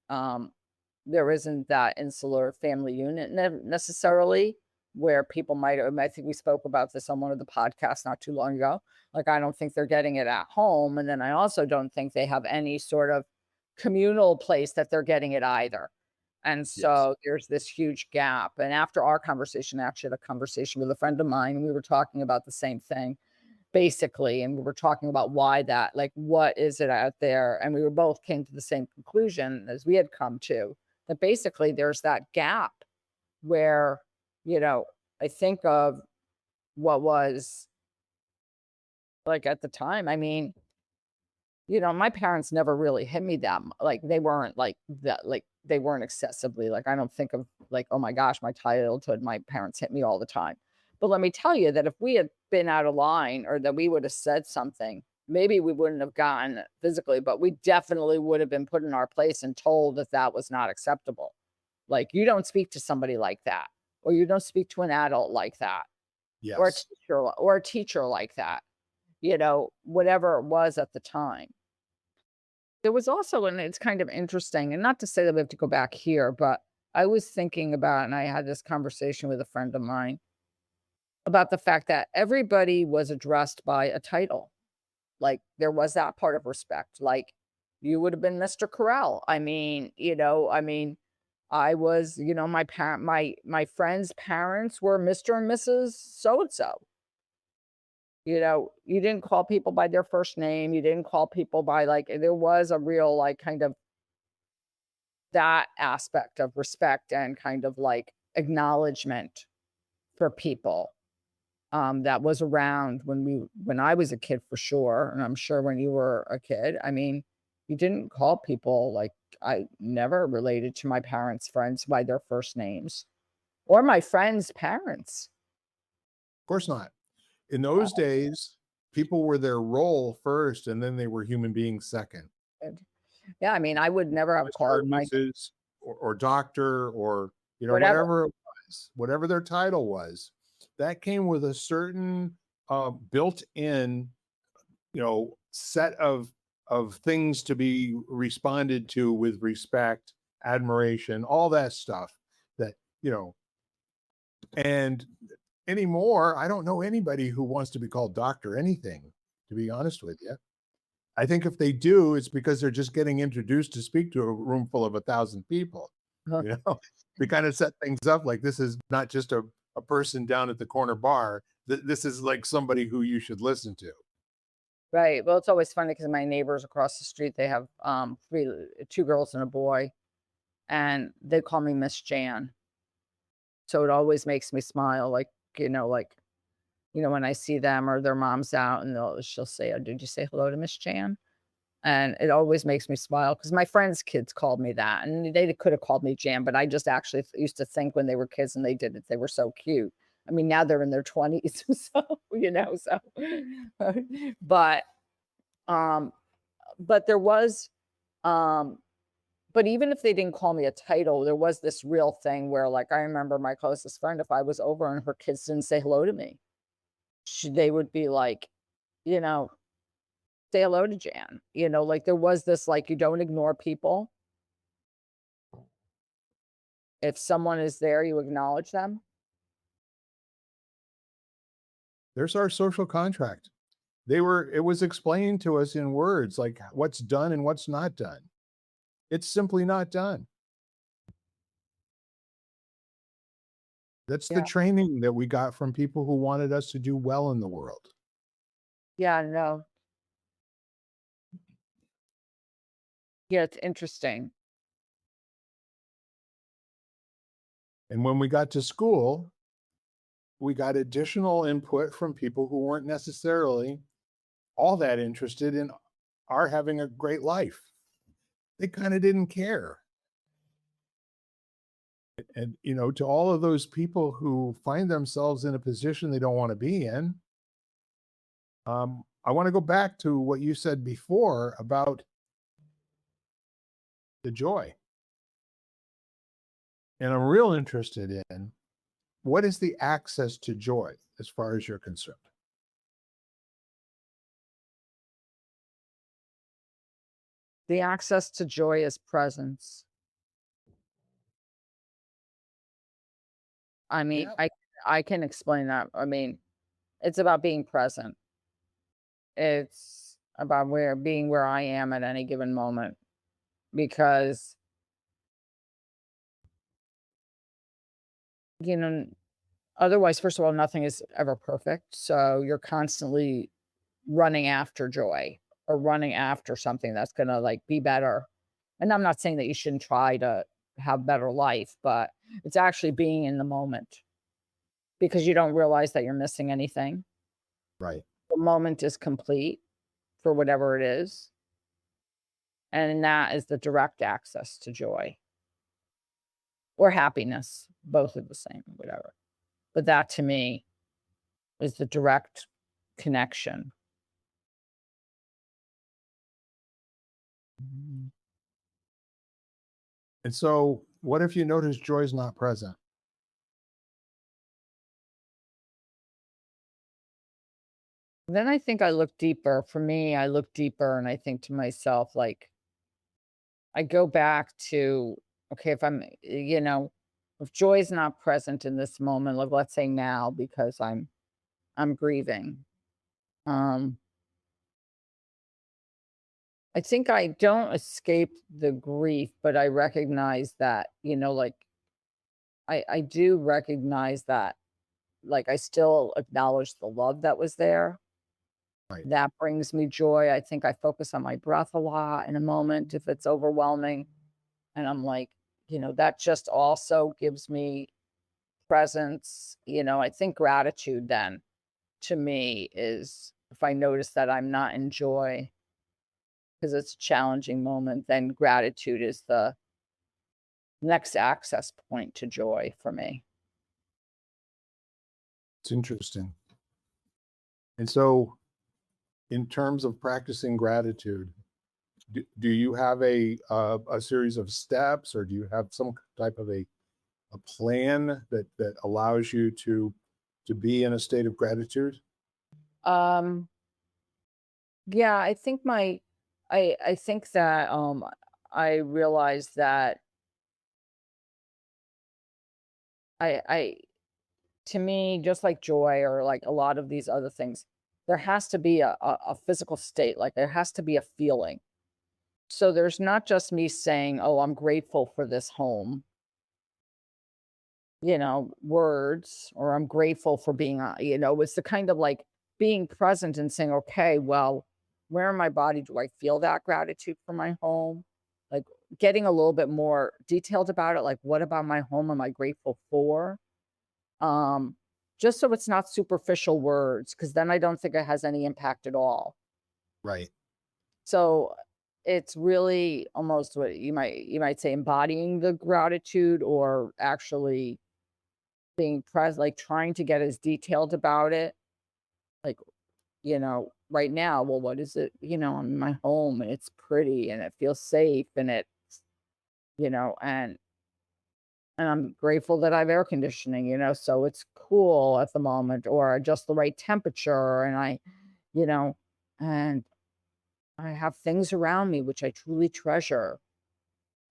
there isn't that insular family unit necessarily where people might. I think we spoke about this on one of the podcasts not too long ago. Like, I don't think they're getting it at home, and then I also don't think they have any sort of communal place that they're getting it either. And Yes. so there's this huge gap. And after our conversation, I actually had a conversation with a friend of mine, and we were talking about the same thing basically. And we were talking about why that, like, what is it out there? And we were both came to the same conclusion as we had come to, that basically there's that gap where, you know, I think of what was like at the time. I mean, my parents never really hit me that like they weren't like that, like they weren't excessively like I don't think of like, oh my gosh, my childhood, my parents hit me all the time. But let me tell you that if we had been out of line or that we would have said something, maybe we wouldn't have gotten it physically, but we definitely would have been put in our place and told that that was not acceptable. Like you don't speak to somebody like that, or you don't speak to an adult like that, Yes. or a teacher like that, whatever it was at the time. There was also, and it's kind of interesting, and not to say that we have to go back here, but I was thinking about, and I had this conversation with a friend of mine about the fact that everybody was addressed by a title. Like there was that part of respect. Like you would have been Mr. Correll. I was, my friend's parents were Mr. and Mrs. So and so. You didn't call people by their first name. You didn't call people by like, there was a real like kind of that aspect of respect and kind of like acknowledgement for people that was around when I was a kid for sure, and I'm sure when you were a kid. I mean, you didn't call people like I never related to my parents' friends by their first names or my friends' parents. Of course not. In those days, people were their role first, and then they were human beings second. And yeah, I mean, I would never have Mr. or called my Mrs. or doctor or, whatever. whatever it was, whatever their title was, that came with a certain built-in, set of things to be responded to with respect, admiration, all that stuff that, and anymore, I don't know anybody who wants to be called doctor anything, to be honest with you. I think if they do, it's because they're just getting introduced to speak to a room full of 1,000 people. Huh. You know, we kind of set things up like this is not just a person down at the corner bar. This is like somebody who you should listen to. Right. Well, it's always funny because my neighbors across the street, they have two girls and a boy, and they call me Miss Jan. So it always makes me smile, when I see them or their mom's out and she'll say, "Oh, did you say hello to Miss Jan?" And it always makes me smile because my friends' kids called me that, and they could have called me Jan, but I just actually used to think when they were kids and they did it, they were so cute. I mean, now they're in their 20s, so but um but there was um but even if they didn't call me a title, there was this real thing where like I remember my closest friend, if I was over and her kids didn't say hello to me, they would be like, you know, say hello to Jan. Like there was this like you don't ignore people. If someone is there, you acknowledge them. There's our social contract. It was explained to us in words like what's done and what's not done. It's simply not done. That's the Yeah. training that we got from people who wanted us to do well in the world. Yeah, no. Yeah, it's interesting. And when we got to school, we got additional input from people who weren't necessarily all that interested in our having a great life. They kind of didn't care. And, to all of those people who find themselves in a position they don't want to be in, I want to go back to what you said before about the joy. And I'm real interested in what is the access to joy as far as you're concerned? The access to joy is presence. I mean, Yeah. I can explain that. I mean, it's about being present. It's about being where I am at any given moment because, you know, otherwise, first of all, nothing is ever perfect. So you're constantly running after joy or running after something that's going to like be better. And I'm not saying that you shouldn't try to have better life, but it's actually being in the moment. because you don't realize that you're missing anything. Right. The moment is complete for whatever it is, and that is the direct access to joy or happiness, both are the same, whatever. But that to me is the direct connection. Mhm. And so, what if you notice joy is not present? Then I think I look deeper. For me, I look deeper and I think to myself, like, I go back to, okay, if I'm, if joy is not present in this moment, like let's say now, because I'm grieving. Um, I think I don't escape the grief, but I recognize that, like I do recognize that, like I still acknowledge the love that was there. Right. That brings me joy. I think I focus on my breath a lot in a moment if it's overwhelming. And I'm like, that just also gives me presence. I think gratitude then to me is if I notice that I'm not in joy because it's a challenging moment, then gratitude is the next access point to joy for me. It's interesting. And so, in terms of practicing gratitude, do you have a series of steps, or do you have some type of a plan that allows you to be in a state of gratitude? Um, yeah, I think I think that I realized that I to me, just like joy or like a lot of these other things, there has to be a physical state, like there has to be a feeling. So there's not just me saying, oh, I'm grateful for this home, words, or I'm grateful for being, it's the kind of like being present and saying, okay, well, where in my body do I feel that gratitude for my home? Like getting a little bit more detailed about it. Like, what about my home am I grateful for? Um, just so it's not superficial words, because then I don't think it has any impact at all. Right. So it's really almost what you might say embodying the gratitude or actually being present, like trying to get as detailed about it. Like, right now, well, what is it? I'm in my home and it's pretty and it feels safe and it's, and I'm grateful that I have air conditioning, so it's cool at the moment or just the right temperature. And you know, and I have things around me which I truly treasure.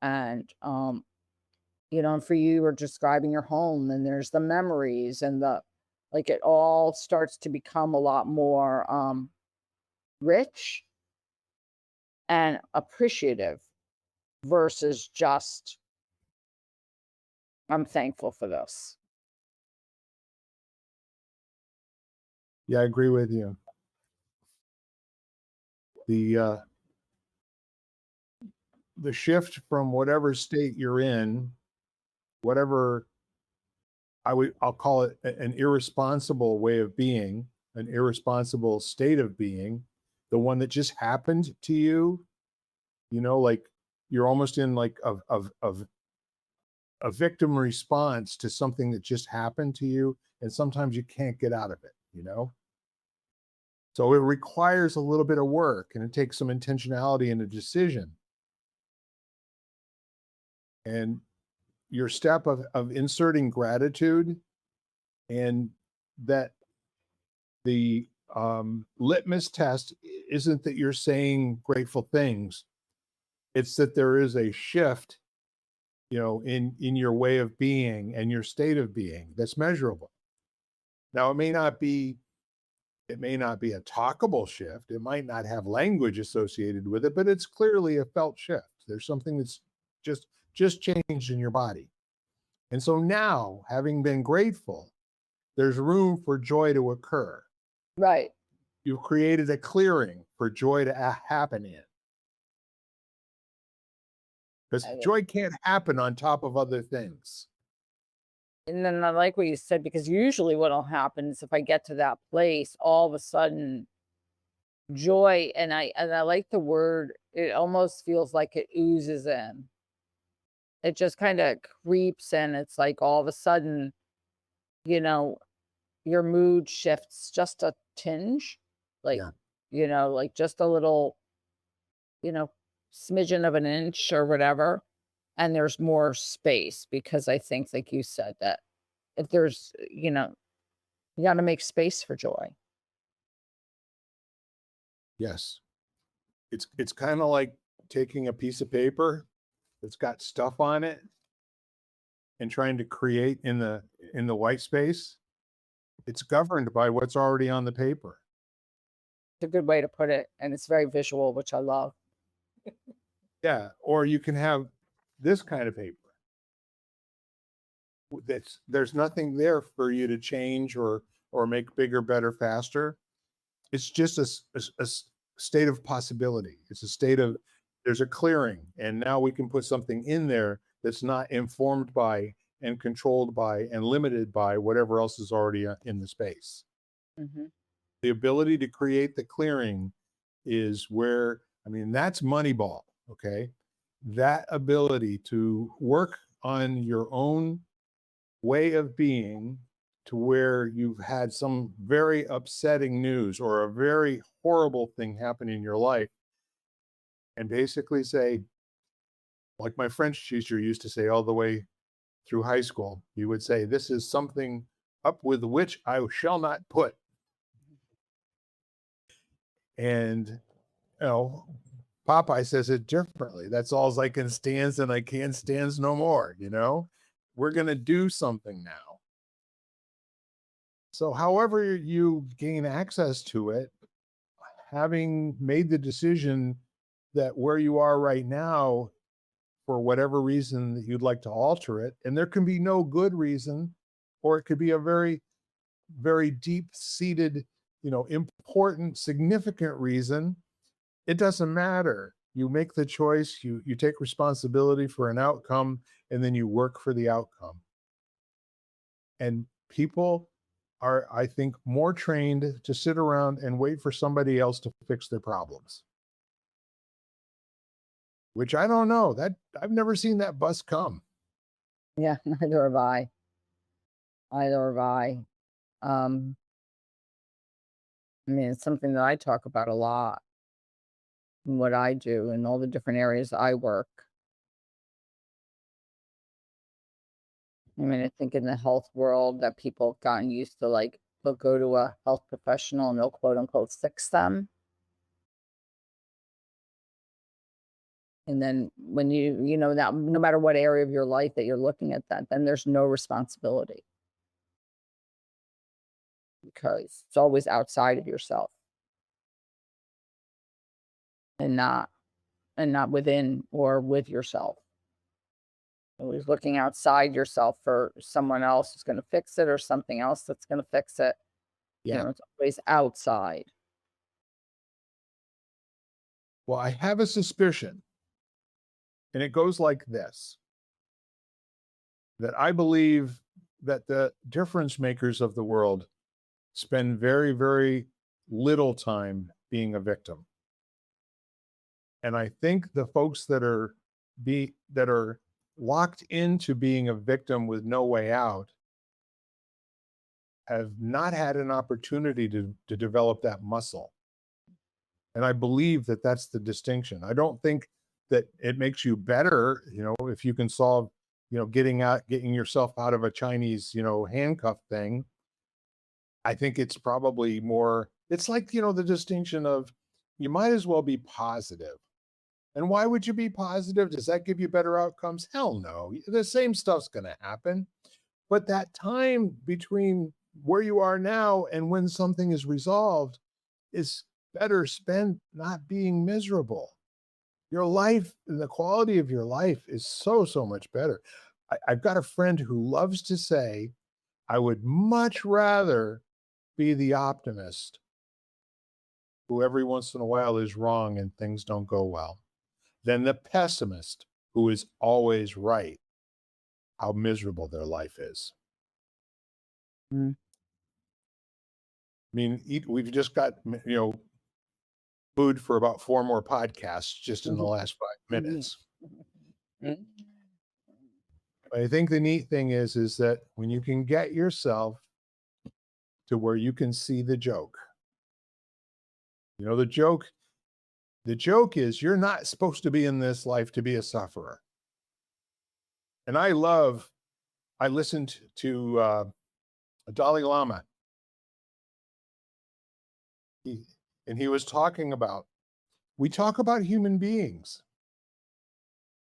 And, and for you are describing your home and there's the memories and like it all starts to become a lot more rich and appreciative versus just, I'm thankful for this. Yeah, I agree with you. The the shift from whatever state you're in, whatever I'll call it an irresponsible way of being, an irresponsible state of being, the one that just happened to you, like you're almost in like of a victim response to something that just happened to you, and sometimes you can't get out of it. So it requires a little bit of work and it takes some intentionality and a decision. And your step of inserting gratitude, and that the litmus test isn't that you're saying grateful things, it's that there is a shift, in your way of being and your state of being that's measurable. Now it may not be a talkable shift, it might not have language associated with it, but it's clearly a felt shift. There's something that's just just changed in your body. And so now, having been grateful, there's room for joy to occur. Right. You've created a clearing for joy to happen in, because I- joy can't happen on top of other things. And then I like what you said, because usually what'll happen is if I get to that place, all of a sudden joy, and I like the word, it almost feels like it oozes in. It just kind of creeps in. It's like all of a sudden, you know, your mood shifts just a tinge, like, Yeah. like just a little, you know, smidgen of an inch or whatever. And there's more space, because I think, like you said, that if there's, you got to make space for joy. Yes. It's kind of like taking a piece of paper that's got stuff on it and trying to create in the white space. It's governed by what's already on the paper. It's a good way to put it. And it's very visual, which I love. Yeah. Or you can have this kind of paper. That's there's nothing there for you to change or make bigger, better, faster. It's just a state of possibility. It's a state of there's a clearing, and now we can put something in there that's not informed by and controlled by and limited by whatever else is already in the space. Hmm. The ability to create the clearing is where, I mean, that's Moneyball. Okay. That ability to work on your own way of being to where you've had some very upsetting news or a very horrible thing happen in your life, and basically say, like my French teacher used to say all the way through high school, he would say, "This is something up with which I shall not put." And, you know, Popeye says it differently. That's all I can stands and I can't stands no more, you know? We're going to do something now. So, however you gain access to it, having made the decision that where you are right now, for whatever reason that you'd like to alter it, and there can be no good reason, or it could be a very, very deep seated, important, significant reason. It doesn't matter. You make the choice, you take responsibility for an outcome, and then you work for the outcome. And people are, I think, more trained to sit around and wait for somebody else to fix their problems. Which I don't know. That I've never seen that bus come. Yeah, neither have I. Either have I. Um, I mean, it's something that I talk about a lot in what I do and all the different areas I work. I mean, I think in the health world that people have gotten used to, like, they'll go to a health professional and they'll quote unquote fix them. And then when that no matter what area of your life that you're looking at that, then there's no responsibility, because it's always outside of yourself, and not within or with yourself. Always looking outside yourself for someone else who's going to fix it, or something else that's going to fix it. Yeah. It's always outside. Well, I have a suspicion, and it goes like this, that I believe that the difference makers of the world spend very, very little time being a victim. And I think the folks that are locked into being a victim with no way out have not had an opportunity to develop that muscle. And I believe that that's the distinction. I don't think that it makes you better, if you can solve, getting yourself out of a Chinese, handcuff thing. I think it's probably more, it's like, the distinction of you might as well be positive. And why would you be positive? Does that give you better outcomes? Hell no. The same stuff's going to happen. But that time between where you are now and when something is resolved is better spent not being miserable. Your life, the quality of your life is so, so much better. I've got a friend who loves to say, I would much rather be the optimist who every once in a while is wrong and things don't go well than the pessimist who is always right, how miserable their life is. Mm. I mean, we've just got, food for about 4 more podcasts just in the Mhm. last 5 Mhm. minutes. Mm. But I think the neat thing is that when you can get yourself to where you can see the joke, the joke is you're not supposed to be in this life to be a sufferer. And I listened to Dalai Lama. He, and he was talking about, we talk about human beings,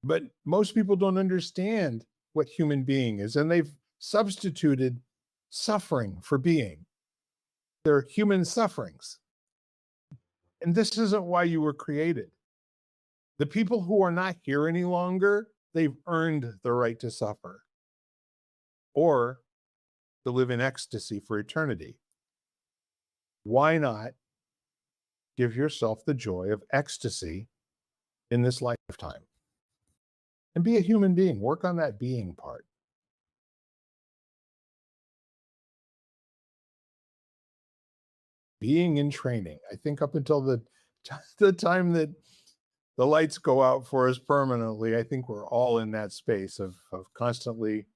but most people don't understand what human being is. And they've substituted suffering for being. They're human sufferings. And this isn't why you were created. The people who are not here any longer, they've earned the right to suffer or to live in ecstasy for eternity. Why not give yourself the joy of ecstasy in this lifetime and be a human being? Work on that being part. Being in training. I think up until the time that the lights go out for us permanently, I think we're all in that space of constantly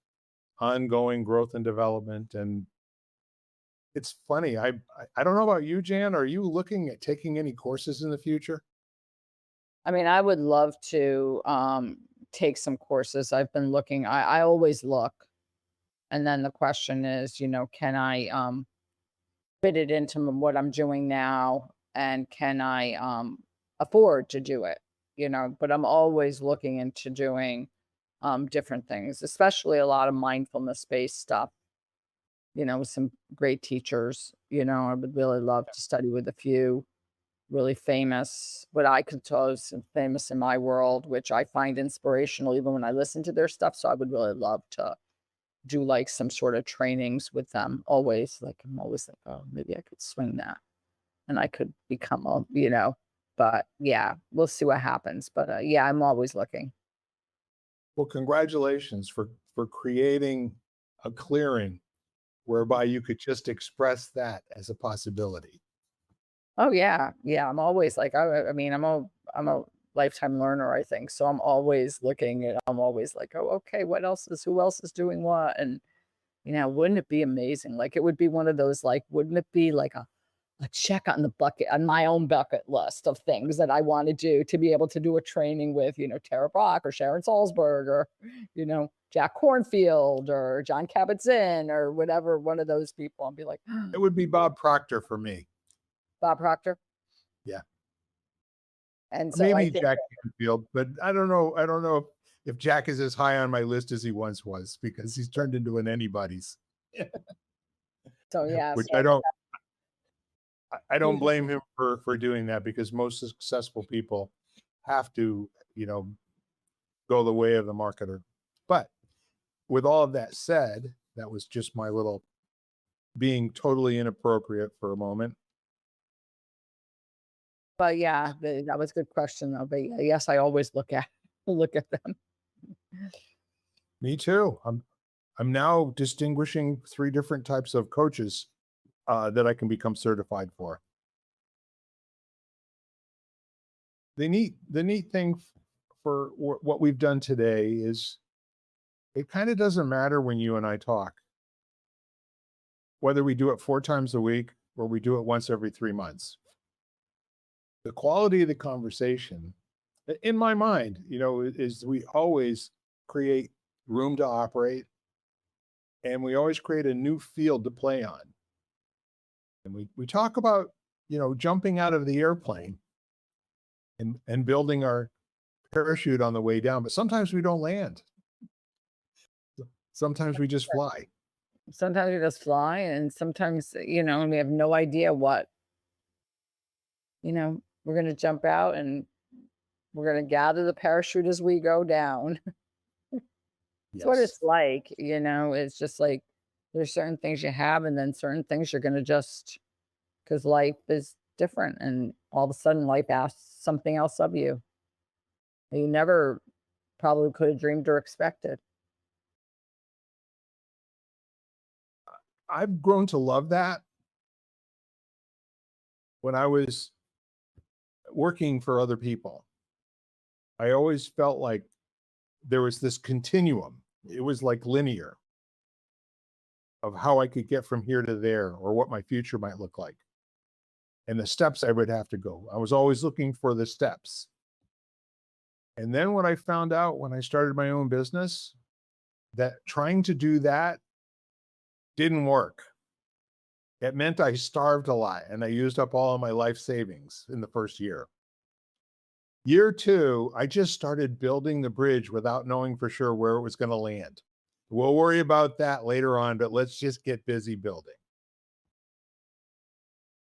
ongoing growth and development. And it's funny. I don't know about you, Jan. Are you looking at taking any courses in the future? I mean, I would love to take some courses. I've been looking. I always look, and then the question is, can I fit it into what I'm doing now, and can I afford to do it? But I'm always looking into doing different things, especially a lot of mindfulness based stuff. With some great teachers. I would really love to study with a few really famous, what I could tell is famous in my world, which I find inspirational even when I listen to their stuff. So I would really love to do like some sort of trainings with them. Always, like I'm always like, oh, maybe I could swing that and I could become But yeah, we'll see what happens. But yeah, I'm always looking. Well, congratulations for creating a clearing whereby you could just express that as a possibility. Oh yeah, yeah. I'm always like, I mean, I'm a lifetime learner, I think. So I'm always looking and I'm always like, oh, okay, who else is doing what? And wouldn't it be amazing? Like it would be one of those, like, wouldn't it be like a check on the bucket on my own bucket list of things that I want to do to be able to do a training with, Tara Brock or Sharon Salzberg or, Jack Cornfield or John Kabat-Zinn or whatever, one of those people. I'll be like, It would be Bob Proctor for me. Bob Proctor. Yeah. And so I Maybe think, Jack Canfield, but I don't know. I don't know if Jack is as high on my list as he once was because he's turned into an anybody's, so yeah, which so I I don't think blame him for doing that because most successful people have to, go the way of the marketer. But with all of that said, that was just my little being totally inappropriate for a moment. but yeah, that was a good question though. But yes, I always look at look at them. Me too. I'm now distinguishing 3 different types of coaches that I can become certified for. The neat thing for what we've done today is it kind of doesn't matter when you and I talk, whether we do it 4 times a week or we do it once every 3 months. The quality of the conversation, in my mind, is we always create room to operate and we always create a new field to play on. And we talk about, jumping out of the airplane and building our parachute on the way down, but sometimes we don't land. Sometimes we just fly. Sometimes we just fly, and sometimes we have no idea what we're gonna jump out and we're gonna gather the parachute as we go down. It's what Yes. it's like, it's just like there's certain things you have, and then certain things you're gonna just because life is different, and all of a sudden life asks something else of you that you never probably could have dreamed or expected. I've grown to love that. When I was working for other people, I always felt like there was this continuum. It was like linear of how I could get from here to there or what my future might look like and the steps I would have to go. I was always looking for the steps. And then what I found out when I started my own business, that trying to do that didn't work. It meant I starved a lot and I used up all of my life savings in the first year. Year 2, I just started building the bridge without knowing for sure where it was going to land. We'll worry about that later on, but let's just get busy building.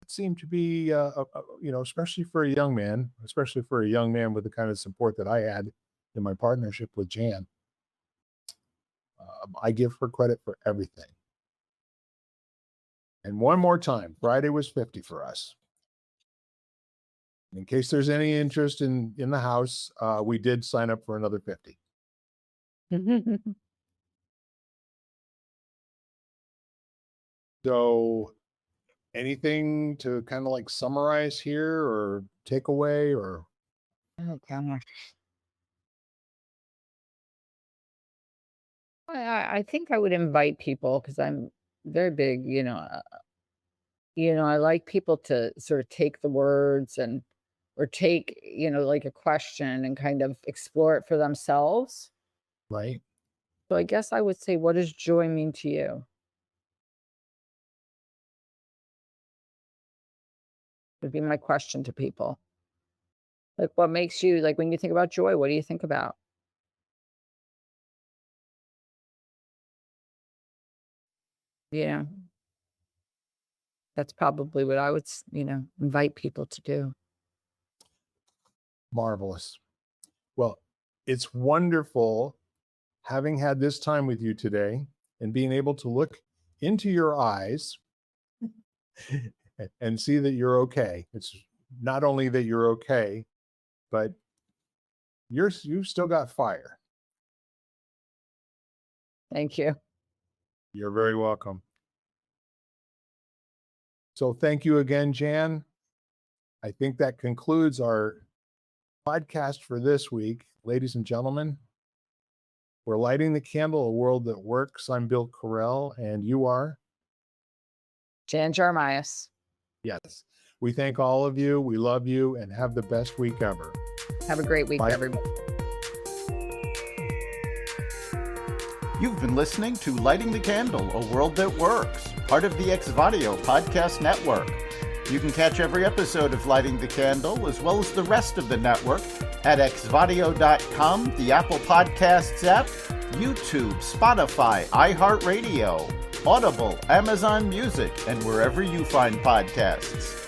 It seemed to be, especially for a young man with the kind of support that I had in my partnership with Jan. I give her credit for everything. And one more time, Friday was 50 for us. In case there's any interest in the house, we did sign up for another 50. So anything to kind of like summarize here or take away or? Oh, gosh. I think I would invite people because I'm very big, I like people to sort of take the words or take, like a question and kind of explore it for themselves. Right. So I guess I would say, what does joy mean to you? Would be my question to people. Like, what makes you, like, when you think about joy, what do you think about? Yeah, that's probably what I would, invite people to do. Marvelous. Well, it's wonderful having had this time with you today and being able to look into your eyes and see that you're okay. It's not only that you're okay, but you've still got fire. Thank you. You're very welcome. So thank you again, Jan. I think that concludes our podcast for this week. Ladies and gentlemen, we're lighting the candle, a world that works. I'm Bill Correll, and you are? Jan Jeremias. Yes. We thank all of you. We love you, and have the best week ever. Have a great week, Bye. everybody. You've been listening to Lighting the Candle, a world that works, part of the Xvadio podcast network. You can catch every episode of Lighting the Candle, as well as the rest of the network, at xvadio.com, the Apple Podcasts app, YouTube, Spotify, iHeartRadio, Audible, Amazon Music, and wherever you find podcasts.